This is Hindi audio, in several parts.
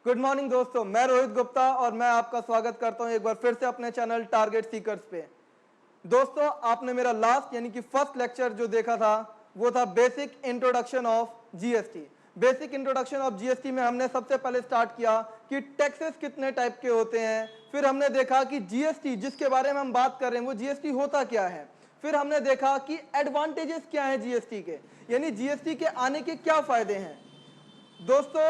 गुड मॉर्निंग दोस्तों, मैं रोहित गुप्ता और मैं आपका स्वागत करता हूं एक बार फिर से अपने चैनल टारगेट सीकर्स पे। दोस्तों, आपने मेरा लास्ट यानी कि फर्स्ट लेक्चर जो देखा था वो था basic introduction of GST. Basic introduction of GST में हमने सबसे पहले स्टार्ट किया कि टैक्सेस कितने टाइप के होते हैं। फिर हमने देखा कि जीएसटी जिसके बारे में हम बात कर रहे हैं वो जीएसटी होता क्या है। फिर हमने देखा कि एडवांटेजेस क्या हैं जीएसटी के, यानी जीएसटी के आने के क्या फायदे हैं। दोस्तों,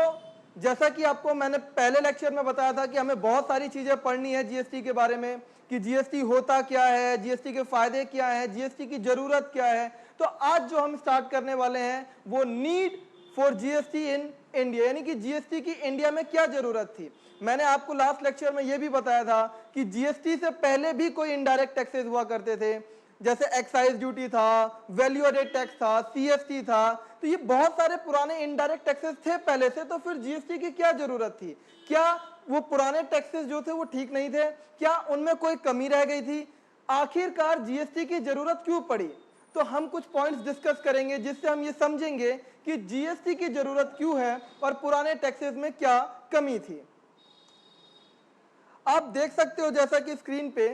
जैसा कि आपको मैंने पहले लेक्चर में बताया था कि हमें बहुत सारी चीजें पढ़नी है जीएसटी के बारे में, कि जीएसटी होता क्या है, जीएसटी के फायदे क्या हैं, जीएसटी की जरूरत क्या है। तो आज जो हम स्टार्ट करने वाले हैं वो need for GST in India, यानी कि जीएसटी की इंडिया में क्या जरूरत थी। मैंने आपको लास्ट लेक्चर में यह भी बताया था कि जीएसटी से पहले भी कोई इनडायरेक्ट टैक्सेस हुआ करते थे, जैसे एक्साइज ड्यूटी था, वैल्यू एडेड टैक्स था, सीएसटी था। तो ये बहुत सारे पुराने इनडायरेक्ट टैक्सेस थे पहले से, तो फिर जीएसटी की क्या जरूरत थी? क्या वो पुराने टैक्सेस जो थे वो ठीक नहीं थे? क्या उनमें कोई कमी रह गई थी? आखिरकार जीएसटी की जरूरत क्यों पड़ी? तो हम कुछ पॉइंट्स डिस्कस करेंगे जिससे हम ये समझेंगे कि जीएसटी की जरूरत क्यों है और पुराने टैक्सेस में क्या कमी थी। आप देख सकते हो जैसा कि स्क्रीन पे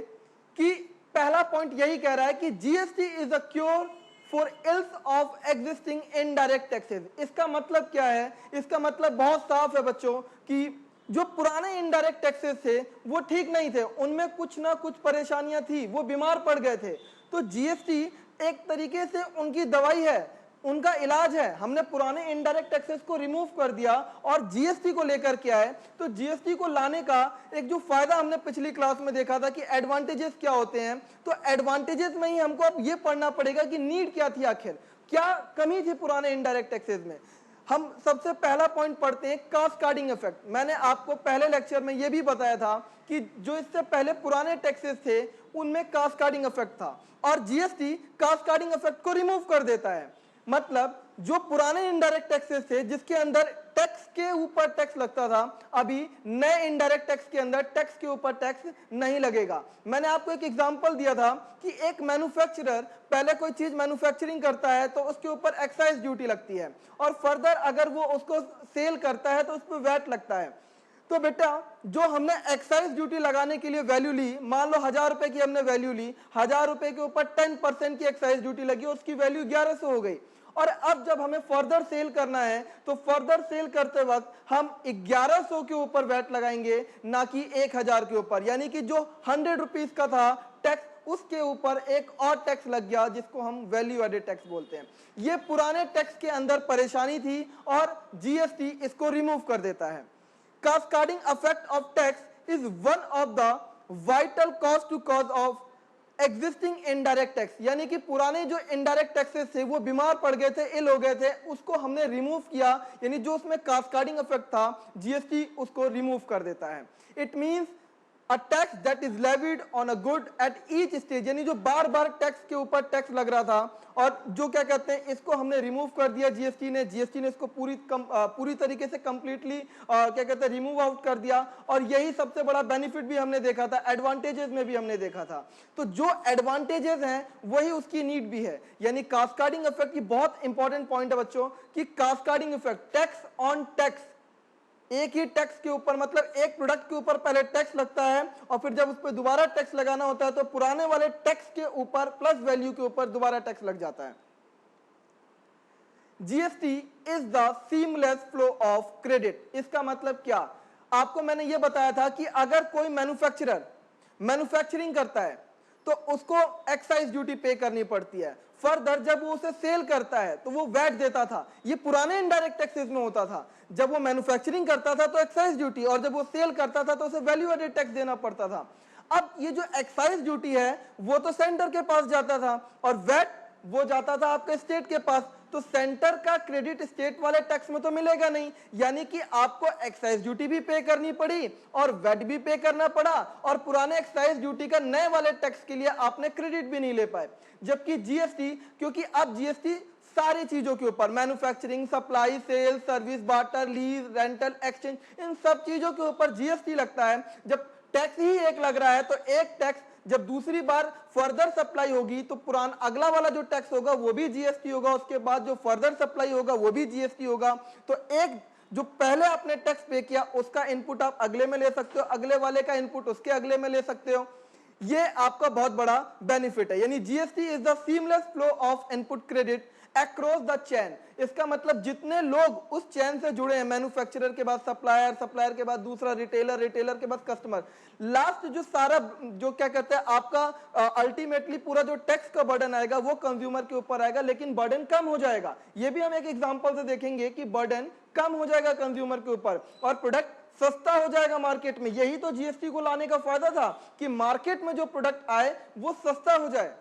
कि पहला पॉइंट यही कह रहा है कि GST is a cure for ills of existing indirect taxes. इसका मतलब क्या है? इसका मतलब बहुत साफ है बच्चों कि जो पुराने इनडायरेक्ट टैक्सेस थे वो ठीक नहीं थे, उनमें कुछ ना कुछ परेशानियां थी, वो बीमार पड़ गए थे। तो जीएसटी एक तरीके से उनकी दवाई है, उनका इलाज है। हमने पुराने इनडायरेक्ट टैक्सेस को रिमूव कर दिया और जीएसटी को लेकर के आए। तो जीएसटी को लाने का एक जो फायदा हमने पिछली क्लास में देखा था कि एडवांटेजेस क्या होते हैं, तो एडवांटेजेस में ही हमको अब ये पढ़ना पड़ेगा कि नीड क्या थी, आखिर क्या कमी थी पुराने इनडायरेक्ट टैक्सेस में। हम सबसे पहला पॉइंट पढ़ते हैं, कास्केडिंग इफेक्ट। मैंने आपको पहले लेक्चर में यह भी बताया था कि जो इससे पहले पुराने टैक्सेस थे उनमें कास्केडिंग इफेक्ट था और जीएसटी कास्केडिंग इफेक्ट को रिमूव कर देता है। मतलब जो पुराने इनडायरेक्ट टैक्सेस थे जिसके अंदर टैक्स के ऊपर टैक्स लगता था, अभी नए इनडायरेक्ट टैक्स के अंदर टैक्स के ऊपर टैक्स नहीं लगेगा। मैंने आपको एक एग्जांपल दिया था कि एक मैन्युफैक्चरर पहले कोई चीज मैन्युफैक्चरिंग करता है तो उसके ऊपर एक्साइज ड्यूटी लगती है और फर्दर अगर वो उसको सेल करता है तो उस पर वैट लगता है। तो बेटा, जो हमने एक्साइज ड्यूटी लगाने के लिए वैल्यू ली, मान लो 1000 रुपए की हमने वैल्यू ली, 1000 रुपए के ऊपर 10% की एक्साइज ड्यूटी लगी और उसकी वैल्यू 1100 हो गई। और अब जब हमें फर्दर सेल करना है तो फर्दर सेल करते वक्त हम 1100 के ऊपर वैट लगाएंगे, ना कि 1000 के ऊपर। यानी कि जो 100 रुपीज का था टैक्स, उसके ऊपर एक और टैक्स लग गया जिसको हम वैल्यू एडेड टैक्स बोलते हैं। ये पुराने टैक्स के अंदर परेशानी थी और जीएसटी इसको रिमूव कर देता है। Cascading effect of tax is one of the vital cause to cause of existing indirect tax। यानी कि पुराने जो indirect taxes थे वो बीमार पड़ गए थे, इल हो गए थे, उसको हमने रिमूव किया। यानी जो उसमें कास्केडिंग इफेक्ट था जीएसटी उसको रिमूव कर देता है। It means a tax that is levied on a good at each stage, यानी जो बार बार टैक्स के ऊपर टैक्स लग रहा था और जो क्या कहते हैं इसको हमने रिमूव कर दिया जीएसटी ने इसको पूरी तरीके से कंप्लीटली क्या कहते हैं रिमूव आउट कर दिया। और यही सबसे बड़ा बेनिफिट भी हमने देखा था, एडवांटेजेस में भी हमने देखा था। तो जो एडवांटेजेस हैं वही उसकी नीड भी है। यानी कास्केडिंग इफेक्ट की बहुत इंपॉर्टेंट पॉइंट है बच्चों कि cascading effect, tax on tax, एक ही टैक्स के ऊपर, मतलब एक प्रोडक्ट के ऊपर पहले टैक्स लगता है और फिर जब उस पर दोबारा टैक्स लगाना होता है तो पुराने वाले टैक्स के ऊपर प्लस वैल्यू के ऊपर दोबारा टैक्स लग जाता है। GST is the seamless flow of credit. इसका मतलब क्या? आपको मैंने यह बताया था कि अगर कोई मैन्युफैक्चरर मैन्युफैक्चरिंग करता है तो उसको एक्साइज ड्यूटी पे करनी पड़ती है। फर्दर जब वो उसे सेल करता है तो वो वैट देता था। ये पुराने इनडायरेक्ट टैक्सेस में होता था, जब वो मैन्युफैक्चरिंग करता था तो एक्साइज ड्यूटी, और जब वो सेल करता था तो उसे वैल्यू एडेड टैक्स देना पड़ता था। अब ये जो एक्साइज ड्यूटी है वो तो सेंटर के पास जाता था और वैट वो जाता था आपके स्टेट के पास। तो सेंटर का क्रेडिट स्टेट वाले टैक्स में तो मिलेगा नहीं, यानी कि आपको एक्साइज ड्यूटी भी पे करनी पड़ी और वैट भी पे करना पड़ा और पुराने एक्साइज ड्यूटी का नए वाले टैक्स के लिए आपने क्रेडिट भी नहीं ले पाए। जबकि जीएसटी, क्योंकि अब जीएसटी सारी चीजों के ऊपर, manufacturing, supply, sale, service, barter, lease, rental, exchange, इन सब चीजों के ऊपर जीएसटी लगता है। जब टैक्स ही एक लग रहा है तो एक टैक्स जब दूसरी बार फर्दर सप्लाई होगी तो पुराना अगला वाला जो टैक्स होगा वो भी जीएसटी होगा, उसके बाद जो फर्दर सप्लाई होगा वो भी जीएसटी होगा। तो एक जो पहले आपने टैक्स पे किया उसका इनपुट आप अगले में ले सकते हो, अगले वाले का इनपुट उसके अगले में ले सकते हो। ये आपका बहुत बड़ा बेनिफिट है। यानी GST is the seamless flow of input credit across the chain. इसका मतलब जितने लोग उस चेन से जुड़े हैं, मैन्युफैक्चरर के बाद सप्लायर, सप्लायर के बाद दूसरा रिटेलर, रिटेलर के बाद कस्टमर, लास्ट जो सारा जो क्या कहते हैं आपका अल्टीमेटली पूरा जो टैक्स का बर्डन आएगा वो कंज्यूमर के ऊपर आएगा, लेकिन बर्डन कम हो जाएगा। ये भी हम एक एग्जांपल से देखेंगे कि बर्डन कम हो जाएगा कंज्यूमर के ऊपर और प्रोडक्ट सस्ता हो जाएगा मार्केट में। यही तो जीएसटी को लाने का फायदा था कि मार्केट में जो प्रोडक्ट आए वो सस्ता हो जाए।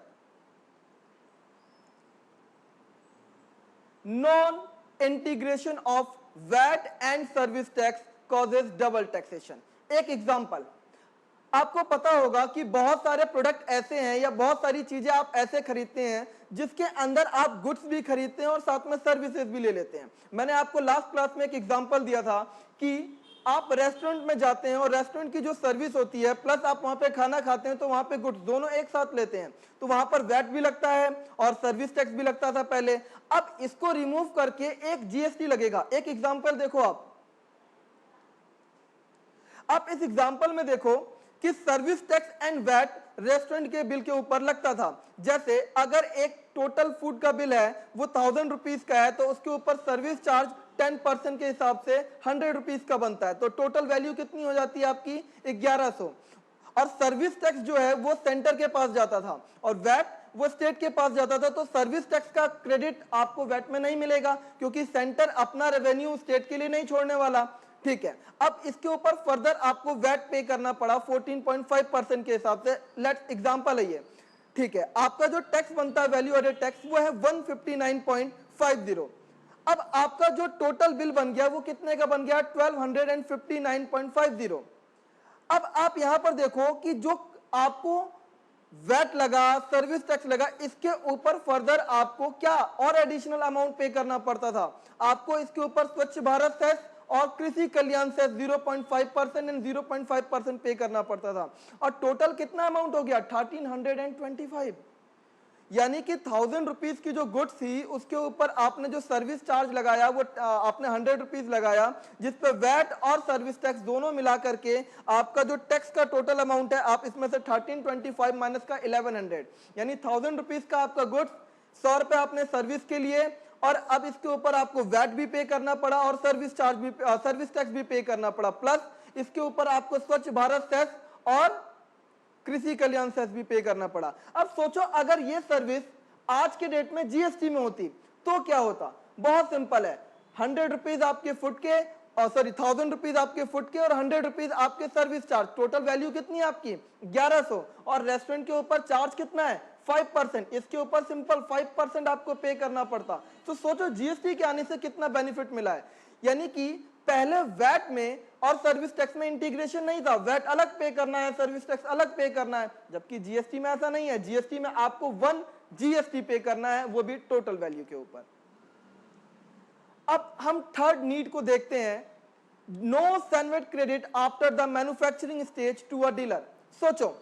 Non integration of VAT and service tax causes double taxation. एक एग्जांपल, आपको पता होगा कि बहुत सारे प्रोडक्ट ऐसे हैं या बहुत सारी चीजें आप ऐसे खरीदते हैं जिसके अंदर आप गुड्स भी खरीदते हैं और साथ में सर्विसेज भी ले लेते हैं। मैंने आपको लास्ट क्लास में एक एग्जांपल दिया था कि आप रेस्टोरेंट में जाते हैं और रेस्टोरेंट की जो सर्विस होती है प्लस आप वहां पे खाना खाते हैं तो वहां पे गुड्स दोनों एक साथ लेते हैं, तो वहां पर वैट भी लगता है और सर्विस टैक्स भी लगता था पहले। अब इसको रिमूव करके एक जीएसटी लगेगा। एक एग्जांपल देखो, आप इस एग्जांपल में देखो कि service tax and VAT restaurant के बिल के ऊपर लगता था। जैसे अगर एक टोटल फूड का बिल है वो 1000 रुपीज का है तो उसके ऊपर सर्विस चार्ज 10% के हिसाब से 100 रुपीज का बनता है, तो टोटल वैल्यू कितनी हो जाती है आपकी 1100। और सर्विस टैक्स जो है वो सेंटर के पास जाता था और वैट वो स्टेट के पास जाता था, तो सर्विस टैक्स का क्रेडिट आपको वैट में नहीं मिलेगा क्योंकि सेंटर अपना रेवेन्यू स्टेट के लिए नहीं छोड़ने वाला। ठीक है, अब इसके ऊपर फर्दर आपको वैट पे करना पड़ा 14.5% के हिसाब से। लेट्स एग्जांपल है ये। ठीक है, आपका जो टैक्स बनता है वैल्यू एडेड टैक्स वो है 159.50। अब आपका जो टोटल बिल बन गया वो कितने का बन गया 1259.50। अब आप यहां पर देखो कि जो आपको वैट लगा, सर्विस टैक्स लगा, इसके ऊपर फर्दर आपको क्या और एडिशनल अमाउंट पे करना पड़ता था। आपको इसके ऊपर स्वच्छ भारत सेस और कृषि कल्याण सेस 0.5% एंड 0.5% पे करना पड़ता था और टोटल कितना अमाउंट हो गया 1325। यानी कि 1000 रुपीज की जो गुड्स थी उसके ऊपर आपने जो सर्विस चार्ज लगाया वो आपने 100 रुपीज लगाया, जिसपे वैट और सर्विस टैक्स दोनों मिला करके आपका जो टैक्स का टोटल अमाउंट है आप इसमें से 1325 माइनस का 1100, यानी 1000 रुपीज का आपका गुड्स, 100 रुपए आपने सर्विस के लिए और अब इसके ऊपर आपको वैट भी पे करना पड़ा और सर्विस चार्ज भी सर्विस टैक्स भी पे करना पड़ा, प्लस इसके ऊपर आपको स्वच्छ भारत सेस और कृषि कल्याण सेस भी पे करना पड़ा। अब सोचो अगर ये सर्विस आज के डेट में जीएसटी में होती तो क्या होता। बहुत सिंपल है, 100 रुपीज आपके फुट के सॉरी 1000 रुपीज आपके फुट के और 100 रुपीज आपके सर्विस चार्ज, टोटल वैल्यू कितनी है आपकी 1100 और रेस्टोरेंट के ऊपर चार्ज कितना है 5%, इसके ऊपर सिंपल 5% आपको पे करना पड़ता। तो सोचो जीएसटी के आने से कितना बेनिफिट मिला है। यानी कि पहले वैट में और सर्विस टैक्स में इंटीग्रेशन नहीं था, वैट अलग पे करना है, सर्विस टैक्स अलग पे करना है, जबकि जीएसटी में ऐसा नहीं है। जीएसटी में आपको 1 जीएसटी पे करना है, वो भी टोटल वैल्यू के ऊपर। अब हम थर्ड नीड को देखते हैं, no CENVAT credit after the manufacturing stage to a dealer. सोचो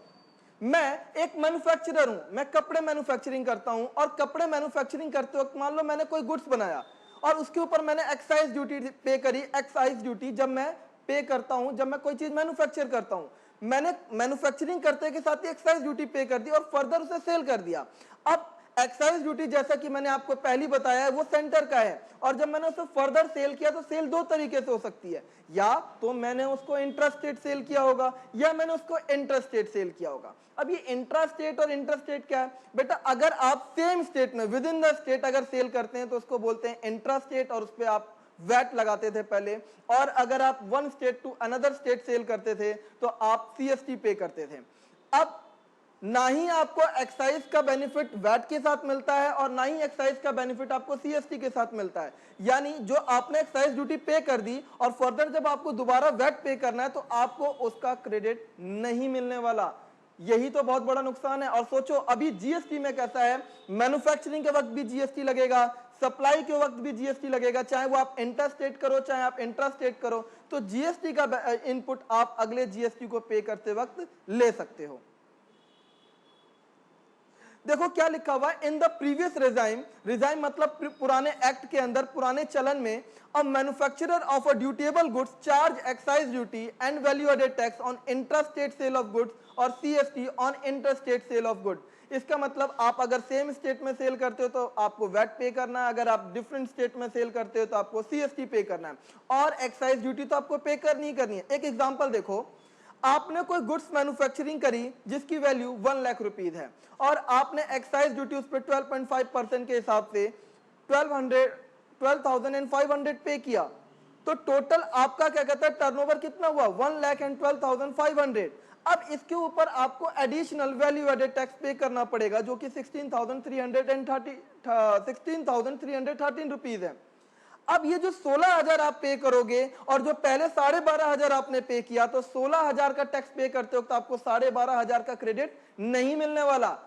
मैं एक मैन्युफैक्चरर हूं, मैं कपड़े मैन्युफैक्चरिंग करता हूं और कपड़े मैन्युफैक्चरिंग करते वक्त मान लो मैंने कोई गुड्स बनाया और उसके ऊपर मैंने एक्साइज ड्यूटी पे करी। एक्साइज ड्यूटी जब मैं पे करता हूं, जब मैं कोई चीज मैन्युफैक्चर करता हूं, मैंने मैन्युफैक्चरिंग करते के साथ ही एक्साइज ड्यूटी पे कर दी और फर्दर उसे सेल कर दिया। अब एक्साइज ड्यूटी जैसा कि मैंने आपको पहले बताया है वो सेंटर का है और जब मैंने उसे फर्दर सेल किया तो सेल दो तरीके से हो सकती है, या तो मैंने उसको इंट्रास्टेट सेल किया होगा या मैंने उसको इंटरस्टेट सेल किया होगा। अब ये इंट्रास्टेट और इंटरस्टेट क्या है बेटा, अगर आप सेम स्टेट में विद इन द स्टेट अगर सेल करते हैं तो उसको बोलते हैं इंट्रास्टेट और उस पर आप वैट लगाते थे पहले, और अगर आप one state to another state sale करते थे तो आप सीएसटी पे करते थे। अब ना ही आपको एक्साइज का बेनिफिट वैट के साथ मिलता है और ना ही एक्साइज का बेनिफिट आपको सीएसटी के साथ मिलता है। यानी जो आपने एक्साइज ड्यूटी पे कर दी और फर्दर जब आपको दोबारा वैट पे करना है तो आपको उसका क्रेडिट नहीं मिलने वाला। यही तो बहुत बड़ा नुकसान है। और सोचो अभी जीएसटी में कैसा है, मैन्युफैक्चरिंग के वक्त भी जीएसटी लगेगा, सप्लाई के वक्त भी जीएसटी लगेगा, चाहे वो आप इंटरस्टेट करो चाहे आप इंट्रास्टेट करो, तो जीएसटी का इनपुट आप अगले जीएसटी को पे करते वक्त ले सकते हो। देखो क्या लिखा हुआ है, in the previous regime, regime मतलब पुराने एक्ट के अंदर, पुराने चलन में, a manufacturer of a dutiable goods charge excise duty and value added tax on inter state sale of goods और CST on inter state sale of good. इसका मतलब आप अगर सेम स्टेट में सेल करते हो तो आपको वैट पे करना है, अगर आप डिफरेंट स्टेट में सेल करते हो तो आपको सीएसटी पे करना है, और एक्साइज ड्यूटी तो आपको पे करनी ही करनी है। एक एग्जांपल देखो, आपने कोई गुड्स मैन्युफैक्चरिंग करी जिसकी वैल्यू 1 लाख रुपीज है और आपने एक्साइज ड्यूटी उस पर 12.5% के हिसाब से 12,500 पे किया, तो टोटल आपका क्या कहता है टर्नओवर कितना हुआ, 1,12,500। अब इसके ऊपर आपको एडिशनल वैल्यू एडेड टैक्स पे करना पड़ेगा जो कि 16,313 रुपीज है। अब ये जो 16,000 आप पे करोगे और जो पहले 12,500 आपने पे किया, तो 16,000 का टैक्स पे करते वक्त आपको 12,500 का क्रेडिट नहीं मिलने वाला।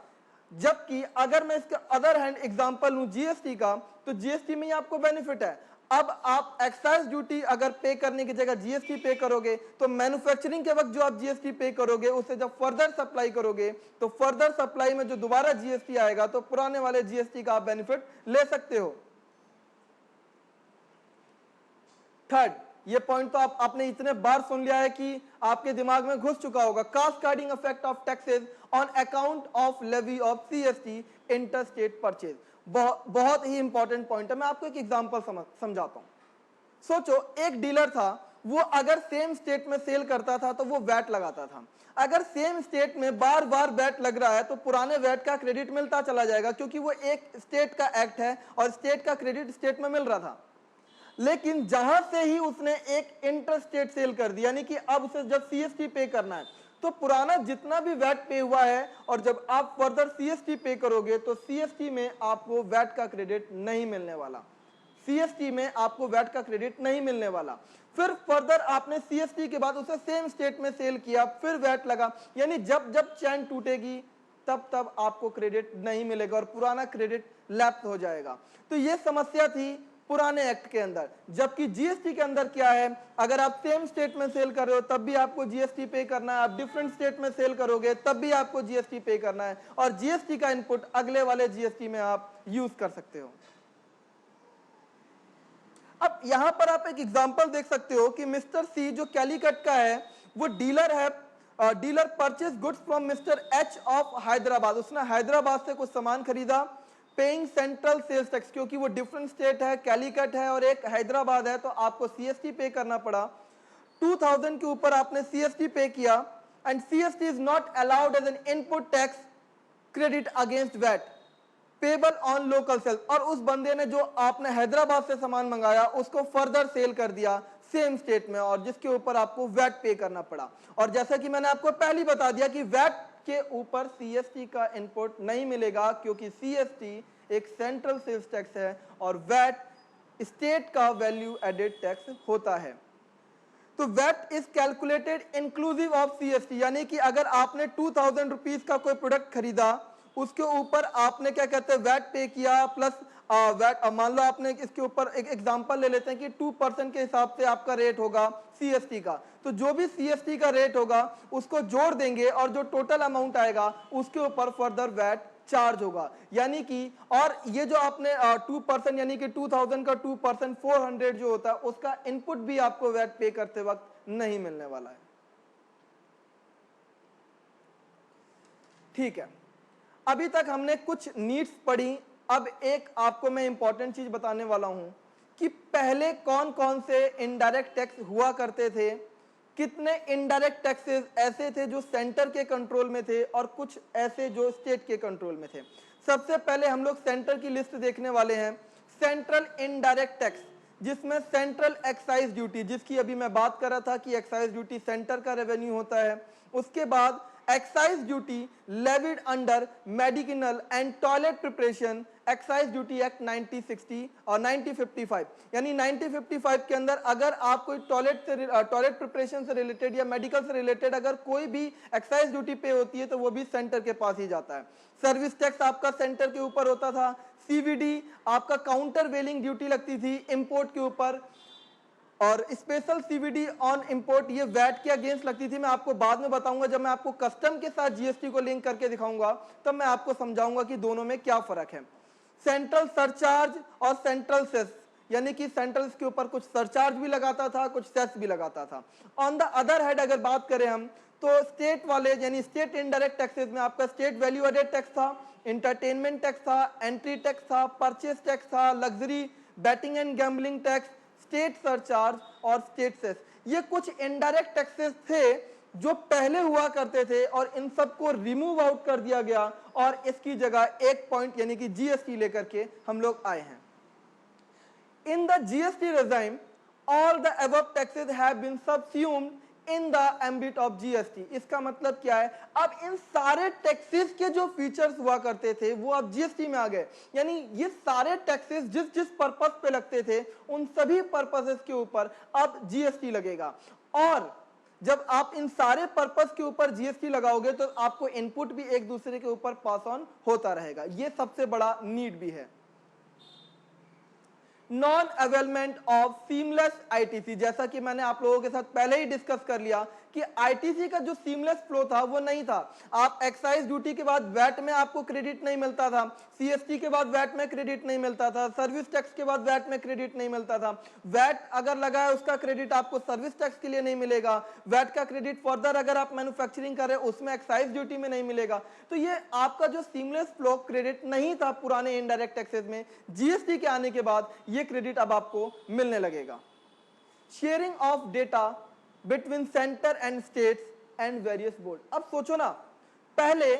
जबकि अगर मैं इसका अदर हैंड एग्जांपल लूं जीएसटी का, तो जीएसटी में ही आपको बेनिफिट है। अब आप एक्साइज ड्यूटी अगर पे करने की जगह जीएसटी पे करोगे, तो मैन्युफैक्चरिंग के वक्त जो आप जीएसटी पे करोगे उसे जब फर्दर सप्लाई करोगे तो फर्दर सप्लाई में जो दोबारा जीएसटी आएगा तो पुराने वाले जीएसटी का आप बेनिफिट ले सकते हो। थर्ड, ये पॉइंट तो आपने इतने बार सुन लिया है कि आपके दिमाग में घुस चुका होगा, cascading effect of taxes on account of levy of CST inter state purchase. बहुत ही इंपॉर्टेंट पॉइंट है। मैं आपको एक एग्जांपल समझाता हूं। सोचो एक डीलर था, वो अगर सेम स्टेट में सेल करता था तो वो वैट लगाता था। अगर सेम स्टेट में बार बार वैट लग रहा है तो पुराने वैट का क्रेडिट मिलता चला जाएगा, क्योंकि वो एक स्टेट का एक्ट है और स्टेट का क्रेडिट स्टेट में मिल रहा था। लेकिन जहां से ही उसने एक इंटर स्टेट सेल कर दी, यानी कि अब उसे जब सीएसटी पे करना है, तो पुराना जितना भी वैट पे हुआ है और जब आप फर्दर सीएसटी पे करोगे तो सीएसटी में आपको वैट का क्रेडिट नहीं मिलने वाला। सीएसटी में आपको वैट का क्रेडिट नहीं मिलने वाला। फिर फर्दर आपने सीएसटी के बाद उसे सेम स्टेट में सेल किया, फिर वैट लगा, यानी जब जब चैन टूटेगी तब तब आपको क्रेडिट नहीं मिलेगा और पुराना क्रेडिट लैप्स हो जाएगा। तो ये समस्या थी पुराने एक्ट के अंदर। जबकि जीएसटी के अंदर क्या है, अगर आप सेम स्टेट में सेल कर रहे हो तब भी आपको जीएसटी पे करना है, आप डिफरेंट स्टेट में सेल करोगे तब भी आपको जीएसटी पे करना है, और जीएसटी का इनपुट अगले वाले जीएसटी में आप यूज कर सकते हो। अब यहां पर आप एक एग्जांपल देख सकते हो कि मिस्टर सी जो कैलीकट का है, वो डीलर है, dealer purchase goods from mister H of Hyderabad. उसने हैदराबाद से कुछ सामान खरीदा, पेइंग सेंट्रल सेल्स टैक्स, क्योंकि वो डिफरेंट स्टेट है, कैलीकट है और एक हैदराबाद है, तो आपको सीएसटी पे करना पड़ा। 2000 के ऊपर आपने सीएसटी पे किया, and CST is not allowed as an input tax credit against VAT payable on local sales. और उस बंदे ने जो आपने हैदराबाद से सामान मंगाया उसको फर्दर सेल कर दिया सेम स्टेट में, और जिसके ऊपर आपको वैट पे करना पड़ा। और जैसा कि मैंने आपको पहले बता दिया कि वैट के ऊपर सीएसटी का इनपुट नहीं मिलेगा, क्योंकि सीएसटी एक सेंट्रल सेल्स टैक्स है और वैट स्टेट का वैल्यू एडेड टैक्स होता है। तो VAT is calculated inclusive of CST, यानी कि अगर आपने 2000 रुपीज का कोई प्रोडक्ट खरीदा, उसके ऊपर आपने क्या कहते हैं वैट पे किया, प्लस वैट, मान लो आपने इसके ऊपर एक एग्जांपल ले लेते हैं कि 2% के हिसाब से आपका रेट होगा सीएसटी का, तो जो भी सीएसटी का रेट होगा उसको जोड़ देंगे और जो टोटल अमाउंट आएगा उसके ऊपर फर्दर वैट चार्ज होगा। यानी कि, और ये जो आपने 2% यानी कि 2000 का 2% 400 जो होता है, उसका इनपुट भी आपको वैट पे करते वक्त नहीं मिलने वाला है। ठीक है, अभी तक हमने कुछ नीड्स पढ़ी। अब एक आपको मैं इंपॉर्टेंट चीज बताने वाला हूं कि पहले कौन कौन से इनडायरेक्ट टैक्स हुआ करते थे, कितने इनडायरेक्ट टैक्सेस ऐसे थे जो सेंटर के कंट्रोल में थे और कुछ ऐसे जो स्टेट के कंट्रोल में थे। सबसे पहले हम लोग सेंटर की लिस्ट देखने वाले हैं। सेंट्रल इनडायरेक्ट टैक्स, जिसमें सेंट्रल एक्साइज ड्यूटी, जिसकी अभी मैं बात कर रहा था कि एक्साइज ड्यूटी सेंटर का रेवेन्यू होता है। उसके बाद excise duty levied under medicinal and toilet preparation excise duty act 1960 और 1955, यानी 1955 के अंदर अगर आप कोई टॉयलेट प्रिपरेशन से रिलेटेड या मेडिकल से रिलेटेड अगर कोई भी एक्साइज ड्यूटी पे होती है तो वो भी सेंटर के पास ही जाता है। सर्विस टैक्स आपका सेंटर के ऊपर होता था। सीवीडी आपका काउंटर वेलिंग ड्यूटी लगती थी इंपोर्ट के ऊपर, और स्पेशल सीवीडी ऑन इंपोर्ट ये वैट के अगेंस्ट लगती थी। मैं आपको बाद में बताऊंगा, जब मैं आपको कस्टम के साथ जीएसटी को लिंक करके दिखाऊंगा तब मैं आपको समझाऊंगा कि दोनों में क्या फर्क है। सेंट्रल सरचार्ज और सेंट्रल सेस, यानी कि सेंट्रल के ऊपर कुछ सरचार्ज भी लगाता था, कुछ सेस भी लगाता था। ऑन द अदर हैंड अगर बात करें हम, तो स्टेट वाले यानी स्टेट इनडायरेक्ट टैक्सेस में आपका स्टेट वैल्यू एडेड टैक्स था, इंटरटेनमेंट टैक्स था, एंट्री टैक्स था, परचेस टैक्स था, luxury batting and gambling tax, state surcharge और स्टेट सेस। ये कुछ इनडायरेक्ट टैक्सेस थे जो पहले हुआ करते थे और इन सबको रिमूव आउट कर दिया गया और इसकी जगह एक पॉइंट यानी कि जीएसटी लेकर के हम लोग आए हैं। In the GST regime, all the above taxes have been subsumed in the ambit of GST। इसका मतलब क्या है, अब इन सारे टैक्सेस के जो फीचर्स हुआ करते थे वो अब जीएसटी में आ गए। यानी ये सारे टैक्सेस जिस जिस पर्पस पे लगते थे उन सभी पर्पसेस के ऊपर अब जीएसटी लगेगा। और जब आप इन सारे पर्पस के ऊपर जीएसटी लगाओगे तो आपको इनपुट भी एक दूसरे के ऊपर पास ऑन होता रहेगा। ये सबसे बड़ा नीड भी है। Non availment of seamless ITC, जैसा कि मैंने आप लोगों के साथ पहले ही डिस्कस कर लिया कि आईटीसी का जो सीमलेस फ्लो था वो नहीं था। आप एक्साइज ड्यूटी के बाद वैट में आपको क्रेडिट नहीं मिलता था, सीएसटी के बाद वैट में क्रेडिट नहीं मिलता था, सर्विस टैक्स के बाद वैट में क्रेडिट नहीं मिलता था। वैट अगर लगा है उसका क्रेडिट आपको सर्विस टैक्स के लिए नहीं मिलेगा, वैट का क्रेडिट फर्दर अगर आप मैन्युफैक्चरिंग कर रहे हैं उसमें एक्साइज ड्यूटी में नहीं मिलेगा। तो ये आपका जो सीमलेस फ्लो क्रेडिट नहीं था पुराने इनडायरेक्ट टैक्सेस में, जीएसटी के आने के बाद ये क्रेडिट अब आपको मिलने लगेगा। Sharing of data between centre and states and various board. अब सोचो ना, पहले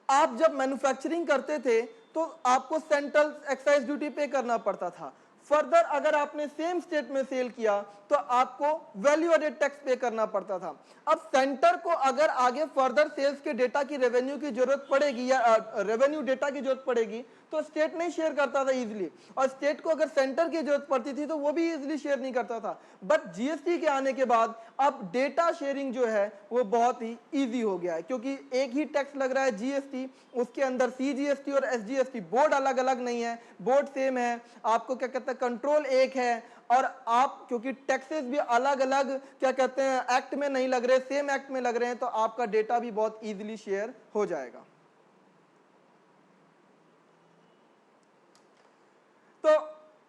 आप जब मैन्युफैक्चरिंग करते थे तो आपको सेंट्रल एक्साइज ड्यूटी पे करना पड़ता था। फर्दर अगर आपने सेम स्टेट में सेल किया तो आपको वैल्यू एडेड टैक्स पे करना पड़ता था। अब सेंटर को अगर आगे फर्दर सेल्स के डेटा की रेवेन्यू की जरूरत पड़ेगी या रेवेन्यू डेटा की जरूरत पड़ेगी तो स्टेट नहीं शेयर करता था इजीली, और स्टेट को अगर सेंटर की जरूरत पड़ती थी तो वो भी इजीली शेयर नहीं करता था। बट जीएसटी के आने के बाद अब डेटा शेयरिंग जो है वो बहुत ही इजी हो गया है, क्योंकि एक ही टैक्स लग रहा है जीएसटी, उसके अंदर सीजीएसटी और एसजीएसटी, बोर्ड अलग अलग नहीं है, बोर्ड सेम है, आपको क्या कहते हैं कंट्रोल एक है, और आप क्योंकि टैक्सेस भी अलग अलग क्या कहते हैं एक्ट में नहीं लग रहे, सेम एक्ट में लग रहे हैं, तो आपका डेटा भी बहुत इजीली शेयर हो जाएगा। तो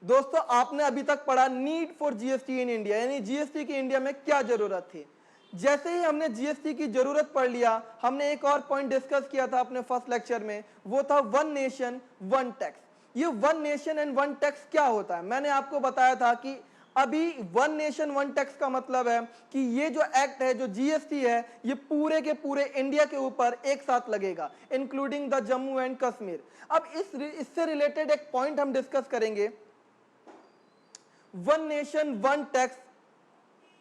दोस्तों आपने अभी तक पढ़ा need for GST in India, यानी जीएसटी की इंडिया में क्या जरूरत थी। जैसे ही हमने जीएसटी की जरूरत पढ़ लिया, हमने एक और पॉइंट डिस्कस किया था अपने फर्स्ट लेक्चर में, वो था वन नेशन वन टैक्स। ये one nation and one tax क्या होता है, मैंने आपको बताया था कि अभी वन नेशन वन टैक्स का मतलब है कि ये जो एक्ट है, जो जीएसटी है, ये पूरे के पूरे इंडिया के ऊपर एक साथ लगेगा, including the Jammu and Kashmir. अब इससे रिलेटेड एक पॉइंट हम डिस्कस करेंगे, one nation one tax,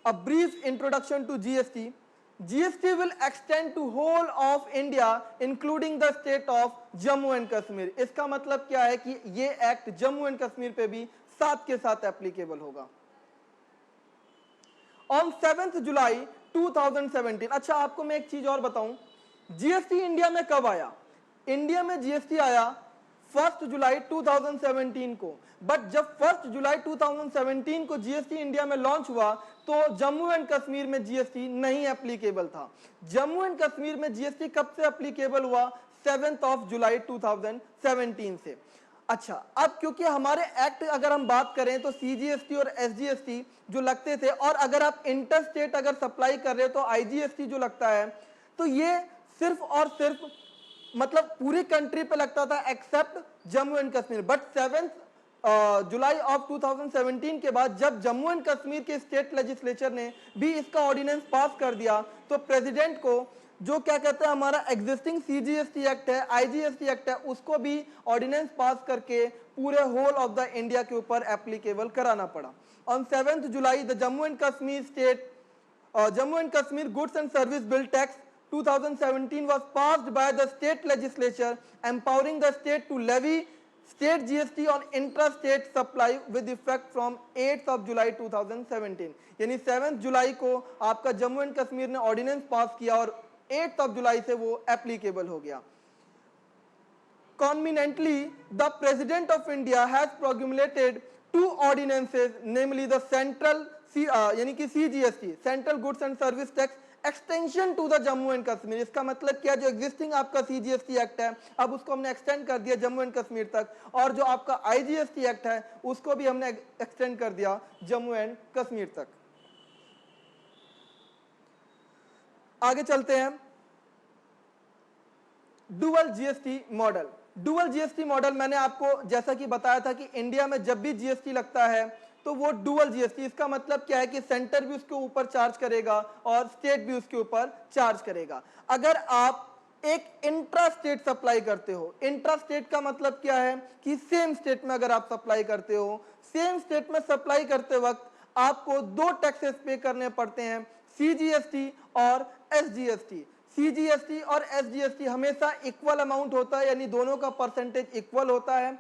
a brief introduction to GST. GST will extend to whole of India including the state of Jammu and Kashmir. इसका मतलब क्या है कि ये एक्ट जम्मू एंड कश्मीर पे भी साथ के साथ एप्लीकेबल होगा। ऑन 7 जुलाई 2017, अच्छा आपको मैं एक चीज और बताऊं, जीएसटी इंडिया में कब आया? इंडिया में जीएसटी आया 1 जुलाई 2017 को, बट जब 1 जुलाई 2017 को जीएसटी इंडिया में लॉन्च हुआ तो जम्मू एंड कश्मीर में जीएसटी नहीं एप्लीकेबल था। जम्मू एंड कश्मीर में जीएसटी कब से एप्लीकेबल हुआ? 7 जुलाई 2017 से। अच्छा, अब क्योंकि हमारे एक्ट अगर हम बात करें तो सीजीएसटी और एसजीएसटी जो लगते थे, और अगर आप इंटर स्टेट अगर सप्लाई कर रहे हो तो आईजीएसटी जो लगता है, तो ये सिर्फ और सिर्फ मतलब पूरी कंट्री पे लगता था except Jammu and Kashmir. But 7 July of 2017 के बाद जब जम्मू एंड कश्मीर के स्टेट लेजिस्लेचर ने भी इसका ऑर्डिनेंस पास कर दिया तो प्रेसिडेंट को जो क्या कहते हैं हमारा एग्जिस्टिंग सीजीएसटी एक्ट है, आईजीएसटी एक्ट है, उसको भी ऑर्डिनेंस पास करके पूरे होल ऑफ द इंडिया के ऊपर एप्लीकेबल कराना पड़ा। On 7 July the Jammu and Kashmir goods and service bill tax 2017 was passed by the state legislature, empowering the state to levy state GST on intra-state supply with effect from 8th of July 2017। यानी 7 जुलाई को आपका जम्मू एंड कश्मीर ने ऑर्डिनेंस पास किया और 8th of जुलाई से वो एप्लीकेबल हो गया। Conveniently, the President of India has promulgated two ordinances, namely the Central यानी कि CGST, central goods and service tax extension to the Jammu and Kashmir. इसका मतलब क्या, जो एग्जिस्टिंग आपका CGST एक्ट है अब उसको हमने एक्सटेंड कर दिया जम्मू एंड कश्मीर तक, और जो आपका IGST एक्ट है उसको भी हमने एक्सटेंड कर दिया जम्मू एंड कश्मीर तक। आगे चलते हैं, dual GST model. Dual GST model मैंने आपको जैसा कि बताया था कि इंडिया में जब भी GST लगता है तो वो डुअल GST, इसका मतलब क्या है कि सेंटर भी उसके ऊपर चार्ज करेगा और स्टेट भी उसके ऊपर चार्ज करेगा। अगर आप एक इंट्रा स्टेट सप्लाई करते हो, इंट्रा स्टेट का मतलब क्या है कि सेम स्टेट में अगर आप सप्लाई करते हो, सेम स्टेट में सप्लाई करते वक्त आपको दो टैक्सेस पे करने पड़ते हैं, CGST और SGST। CGST और SGST हमेशा इक्वल अमाउंट होता है, यानी दोनों का परसेंटेज इक्वल होता है।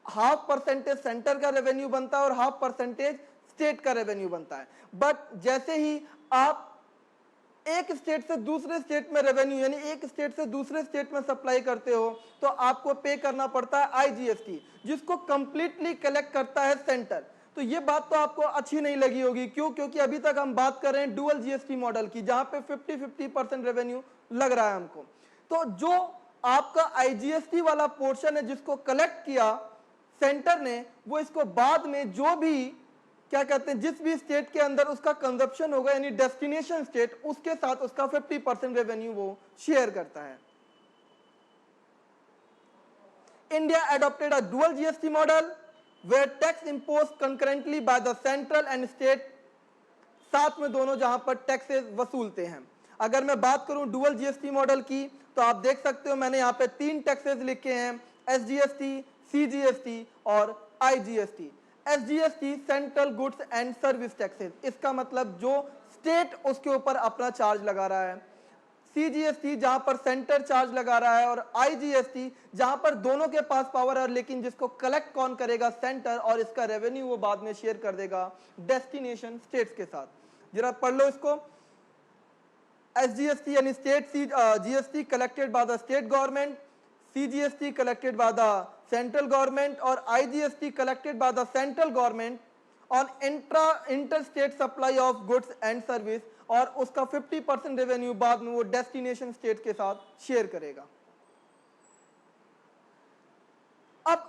हाफ परसेंटेज सेंटर का रेवेन्यू बनता है और हाफ परसेंटेज स्टेट का रेवेन्यू बनता है। बट जैसे ही आप एक स्टेट से दूसरे स्टेट में रेवेन्यू, यानी एक स्टेट से दूसरे स्टेट में सप्लाई करते हो, तो आपको पे करना पड़ता है IGST, जिसको कंप्लीटली कलेक्ट करता है सेंटर। तो ये बात तो आपको अच्छी नहीं लगी होगी, क्यों? क्योंकि अभी तक हम बात कर रहे हैं डुअल GST मॉडल की, जहां पे 50-50% रेवेन्यू लग रहा है हमको। तो जो आपका IGST वाला पोर्शन है जिसको कलेक्ट किया सेंटर ने, वो इसको बाद में जो भी क्या कहते हैं, जिस भी स्टेट के अंदर उसका कंजप्शन होगा, यानी डेस्टिनेशन स्टेट, उसके साथ उसका 50% रेवेन्यू वो शेयर करता है। India adopted a dual GST model where tax imposed concurrently by the central and state, साथ में दोनों जहां पर टैक्सेस वसूलते हैं। अगर मैं बात करूं डुअल GST मॉडल की, तो आप देख सकते हो मैंने यहां पे 3 टैक्सेस लिखे हैं, SGST, CGST और IGST। SGST central goods and service taxes, इसका मतलब जो स्टेट उसके ऊपर अपना चार्ज लगा रहा है। CGST जहां पर सेंटर चार्ज लगा रहा है, और IGST जहां पर दोनों के पास पावर है, लेकिन जिसको कलेक्ट कौन करेगा, सेंटर, और इसका रेवेन्यू वो बाद में शेयर कर देगा डेस्टिनेशन स्टेट्स के साथ। जरा पढ़ लो इसको। SGST यानी state GST collected by the state government, CGST collected by the central government और IGST collected by the central government on interstate supply of goods and service, और उसका 50% रेवेन्यू बाद में वो डेस्टिनेशन स्टेट के साथ शेयर करेगा। अब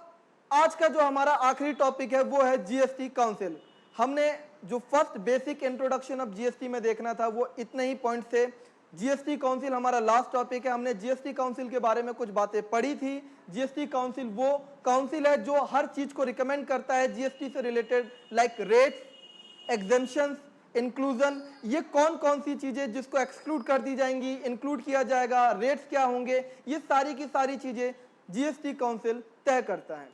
आज का जो हमारा आखिरी टॉपिक है वो है GST काउंसिल। हमने जो first basic introduction of GST में देखना था वो इतने ही पॉइंट से। GST काउंसिल हमारा लास्ट टॉपिक है। हमने GST काउंसिल के बारे में कुछ बातें पढ़ी थी। GST काउंसिल वो काउंसिल है जो हर चीज को रिकमेंड करता है GST से related, like rates, exemptions, inclusion, ये कौन कौन सी चीजें जिसको एक्सक्लूड कर दी जाएंगी, इंक्लूड किया जाएगा, रेट्स क्या होंगे, ये सारी की सारी चीजें GST काउंसिल तय करता है।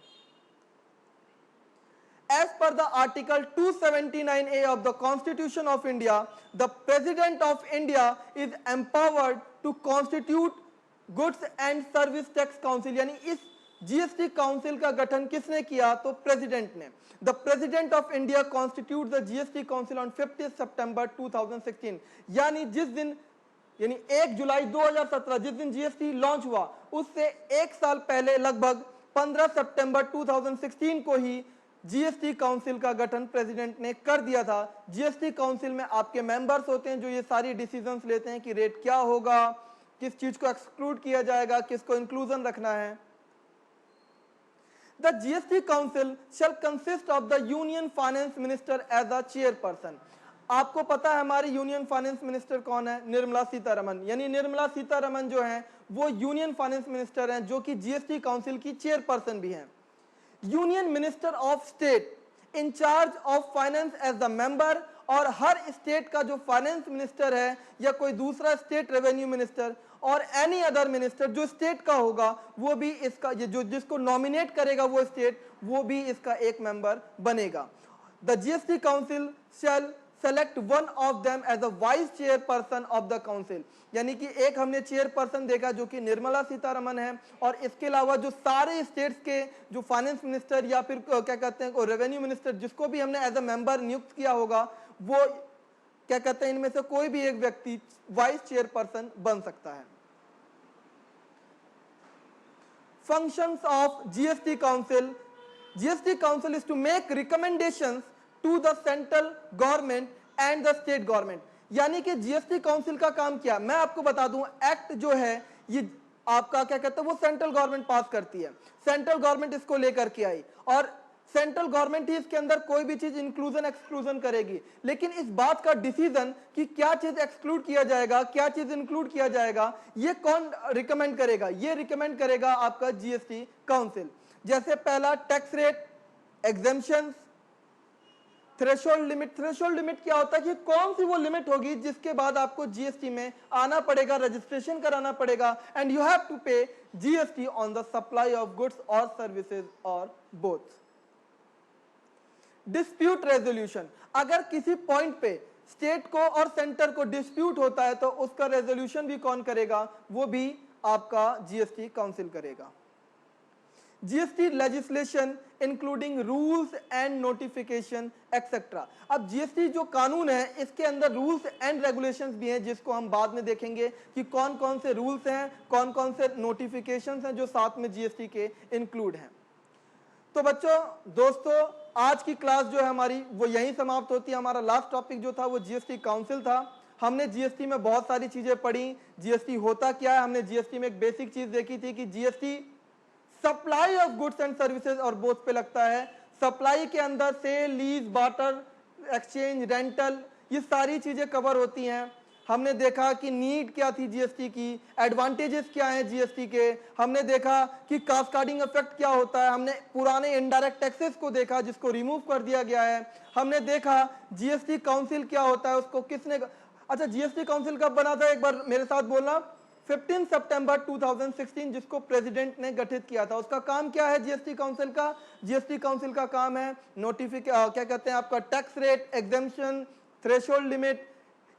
As per the Article 279A of the Constitution of India, the President of India is empowered to constitute Goods and Service Tax Council। यानी इस GST काउंसिल का गठन किसने किया? तो प्रेसिडेंट ने। The President of India constitutes the GST Council on 50 September 2016। यानी जिस दिन, यानी 1 जुलाई 2017 जिस दिन GST लॉन्च हुआ, उससे एक साल पहले लगभग 15 सितंबर 2016 को ही GST काउंसिल का गठन प्रेसिडेंट ने कर दिया था। GST काउंसिल में आपके मेंबर्स होते हैं जो ये सारी डिसीजंस लेते हैं कि रेट क्या होगा, किस चीज को एक्सक्लूड किया जाएगा, किसको इंक्लूजन रखना है। The GST Council shall consist of the Union Finance Minister as a chairperson। आपको पता है हमारी यूनियन फाइनेंस मिनिस्टर कौन है? निर्मला सीतारमन। यानी निर्मला सीतारमन जो है वो यूनियन फाइनेंस मिनिस्टर हैं, जो कि GST काउंसिल की चेयरपर्सन भी हैं। Union minister of state in charge of finance as the member, और हर स्टेट का जो फाइनेंस मिनिस्टर है या कोई दूसरा स्टेट रेवेन्यू मिनिस्टर और एनी अदर मिनिस्टर जो स्टेट का होगा, वो भी इसका, ये जो जिसको नॉमिनेट करेगा वो स्टेट, वो भी इसका एक मेंबर बनेगा। The GST council shall select one of them as a vice chairperson of the council. यानी कि एक हमने चेयरपर्सन देखा जो कि निर्मला सीतारमन है, और इसके अलावा जो सारे स्टेट्स के जो फाइनेंस मिनिस्टर या फिर क्या कहते हैं रेवेन्यू मिनिस्टर, जिसको भी हमने एज अ मेंबर नियुक्त किया होगा, वो क्या कहते हैं इनमें से कोई भी एक व्यक्ति वाइस चेयरपर्सन बन सकता है। Functions of GST council. GST council is to make recommendations to the central government and the state government. यानी कि जीएसटी काउंसिल का काम क्या, मैं आपको बता दूं, एक्ट जो है ये आपका क्या कहते हैं वो सेंट्रल गवर्नमेंट पास करती है, सेंट्रल गवर्नमेंट इसको लेकर के आई और सेंट्रल गवर्नमेंट ही इसके अंदर कोई भी चीज इंक्लूजन एक्सक्लूजन करेगी। लेकिन इस बात का डिसीजन कि क्या चीज एक्सक्लूड किया जाएगा क्या चीज इंक्लूड किया जाएगा ये कौन रिकमेंड करेगा, ये रिकमेंड करेगा आपका जीएसटी काउंसिल। जैसे पहला tax rate, exemptions, threshold limit. Threshold limit क्या होता है कि कौन सी वो लिमिट होगी जिसके बाद आपको जीएसटी में आना पड़ेगा, रजिस्ट्रेशन कराना पड़ेगा, एंड यू हैव टू पे GST on the supply of goods और सर्विसेज और बोथ। डिस्प्यूट रेजोल्यूशन, अगर किसी पॉइंट पे स्टेट को और सेंटर को डिस्प्यूट होता है तो उसका रेजोल्यूशन भी कौन करेगा, वो भी आपका जीएसटी काउंसिल करेगा। GST legislation including rules and notification etcetera. अब जीएसटी जो कानून है इसके अंदर रूल्स एंड रेगुलेशंस भी हैं जिसको हम बाद में देखेंगे कि कौन कौन से रूल्स हैं, कौन कौन से नोटिफिकेशंस हैं जो साथ में जीएसटी के इंक्लूड हैं। तो बच्चों, दोस्तों, आज की क्लास जो है हमारी वो यहीं समाप्त होती है। हमारा लास्ट टॉपिक जो था वो जीएसटी काउंसिल था। हमने जीएसटी में बहुत सारी चीजें पढ़ी, जीएसटी होता क्या है, हमने जीएसटी में एक बेसिक चीज देखी थी कि GST supply of goods and services और बोथ पे लगता है। सप्लाई के अंदर sale, lease, barter, exchange, rental, ये सारी चीजें कवर होती हैं। हमने देखा कि नीड क्या थी जीएसटी की, एडवांटेजेस क्या हैं जीएसटी के, हमने देखा कि कास्केडिंग इफेक्ट क्या होता है, हमने पुराने इनडायरेक्ट टैक्सेस को देखा जिसको रिमूव कर दिया गया है, हमने देखा जीएसटी काउंसिल क्या होता है, उसको किसने, अच्छा जीएसटी काउंसिल कब बना था, एक बार मेरे साथ बोलना, 15 सितंबर 2016 जिसको प्रेसिडेंट ने गठित किया था। उसका काम क्या है जीएसटी काउंसिल का, जीएसटी काउंसिल का काम है क्या कहते हैं आपका tax rate, exemption, threshold limit,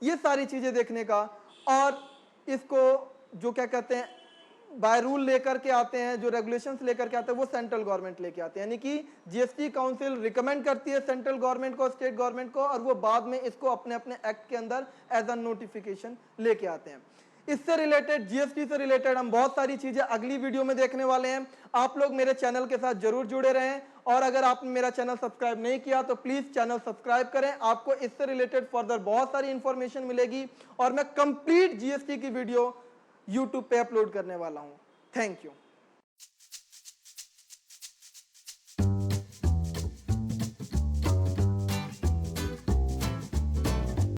ये सारी चीजें देखने का, और इसको जो क्या कहते हैं बाय रूल लेकर के आते हैं, जो रेगुलेशंस लेकर के आते हैं वो सेंट्रल गवर्नमेंट लेके आते हैं। यानी कि जीएसटी काउंसिल रिकमेंड करती है सेंट्रल गवर्नमेंट को, स्टेट गवर्नमेंट को, और वो बाद में इसको अपने अपने एक्ट के अंदर एज अ नोटिफिकेशन लेके आते हैं। इससे रिलेटेड, जीएसटी से रिलेटेड हम बहुत सारी चीजें अगली वीडियो में देखने वाले हैं। आप लोग मेरे चैनल के साथ जरूर जुड़े रहें, और अगर आपने मेरा चैनल सब्सक्राइब नहीं किया तो प्लीज चैनल सब्सक्राइब करें। आपको इससे रिलेटेड फर्दर बहुत सारी इंफॉर्मेशन मिलेगी, और मैं कंप्लीट जीएसटी की वीडियो यूट्यूब पे अपलोड करने वाला हूं। Thank you.